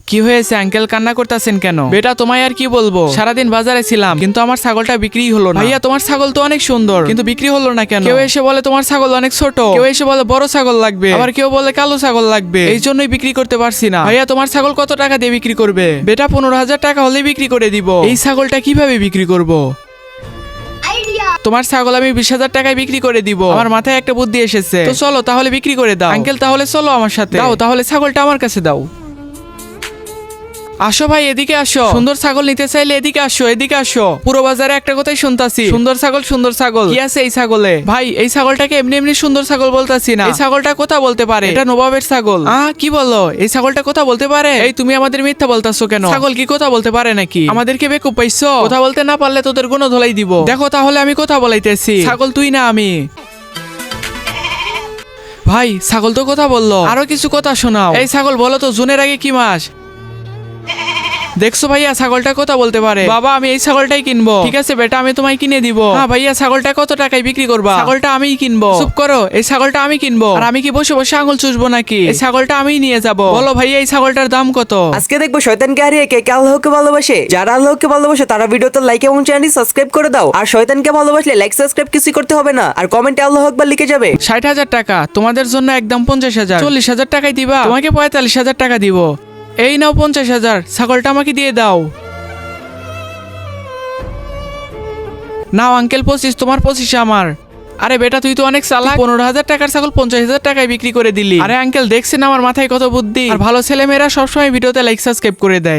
কি হয়েছে আঙ্কেল, কান্না করতেছেন কেন? বেটা তোমায় আর কি বলবো, সারাদিন বাজারে ছিলাম কিন্তু আমার ছাগলটা বিক্রি হলো না। ভাইয়া তোমার ছাগল তো অনেক সুন্দর কিন্তু বিক্রি হলো না কেন? কেউ এসে বলে তোমার ছাগল অনেক ছোট, কেউ এসে বলে বড় ছাগল লাগবে, আবার কেউ বলে কালো ছাগল লাগবে, এই জন্যই বিক্রি করতে পারছি না। ভাইয়া তোমার ছাগল কত টাকা দিয়ে বিক্রি করবে? বেটা 15,000 টাকা হলে বিক্রি করে দিব। এই ছাগলটা কিভাবে বিক্রি করব? তোমার ছাগল আমি 20,000 টাকায় বিক্রি করে দিব। আমার মাথায় একটা বুদ্ধি এসেছে, তো চলো তাহলে বিক্রি করে দাও। আঙ্কেল তাহলে চলো আমার সাথে, দাও তাহলে ছাগলটা আমার কাছে দাও। আসো ভাই এদিকে আসো, সুন্দর ছাগল নিতে চাইলে এদিকে আসো, এদিকে আসো। পুরো বাজারে একটা কথাই শুনতাছি, সুন্দর ছাগল সুন্দর ছাগল। কি আছে এই ছাগলে? ভাই এই ছাগলটাকে এমনি এমনি সুন্দর ছাগল বলতাছি না, এই ছাগলটা কথা বলতে পারে, এটা নবাবের ছাগল। কি বলো, এই ছাগলটা কথা বলতে পারে? এই তুমি আমাদের মিথ্যা বলতাছো কেন? ছাগল কি কথা বলতে পারে নাকি? আমাদেরকে বেকুব পাইছো? কথা বলতে না পারলে তোদের গুণ ধলাই দিব। দেখো তাহলে আমি কথা বলাইতেছি, ছাগল তুই না আমি। ভাই ছাগল তো কথা বললো, আরো কিছু কথা শোনাও। এই ছাগল বলো তো জুনের আগে কি মাস? দেখছো ভাইয়া ছাগলটা কথা বলতে পারে। বাবা আমি এই ছাগলটাই কিনবো। ঠিক আছে বেটা আমি তোমায় কিনে দিব। হ্যাঁ ভাইয়া ছাগলটা কত টাকায় বিক্রি করবা? ছাগলটা আমিই কিনবো। চুপ করো, এই ছাগলটা আমি কিনবো। আর আমি কি বসে বসে আঙুল চুষবো নাকি? এই ছাগলটা আমিই নিয়ে যাব। বলো ভাইয়া এই ছাগলটার দাম কত? আজকে দেখবো শয়তানকে হারিয়ে কে কে আল্লাহকে ভালোবাসে। যারা আল্লাহকে ভালোবাসে তারা ভিডিওতে লাইক এবং চ্যানেলটি সাবস্ক্রাইব করে দাও। আর শয়তানকে ভালোবাসলে লাইক সাবস্ক্রাইব কিছু করতে হবে না, আর কমেন্টে আল্লাহু আকবার লিখে যাবে। 60,000 টাকা তোমাদের জন্য একদম 50,000। 40,000 টাকাই দিবা? তোমাকে 45,000 টাকা দিব। এই নাও 50,000, ছাগলটা আমাকে দিয়ে দাও। নাও আঙ্কেল 25, তোমার 25 আমার। আরে বেটা তুই তো অনেক চালাক, 15,000 টাকার ছাগল 50,000 টাকায় বিক্রি করে দিলি। আরে আঙ্কেল দেখছেন আমার মাথায় কত বুদ্ধি। আর ভালো ছেলে মেয়েরা সবসময় ভিডিওতে লাইক সাবস্ক্রাইব করে দেয়।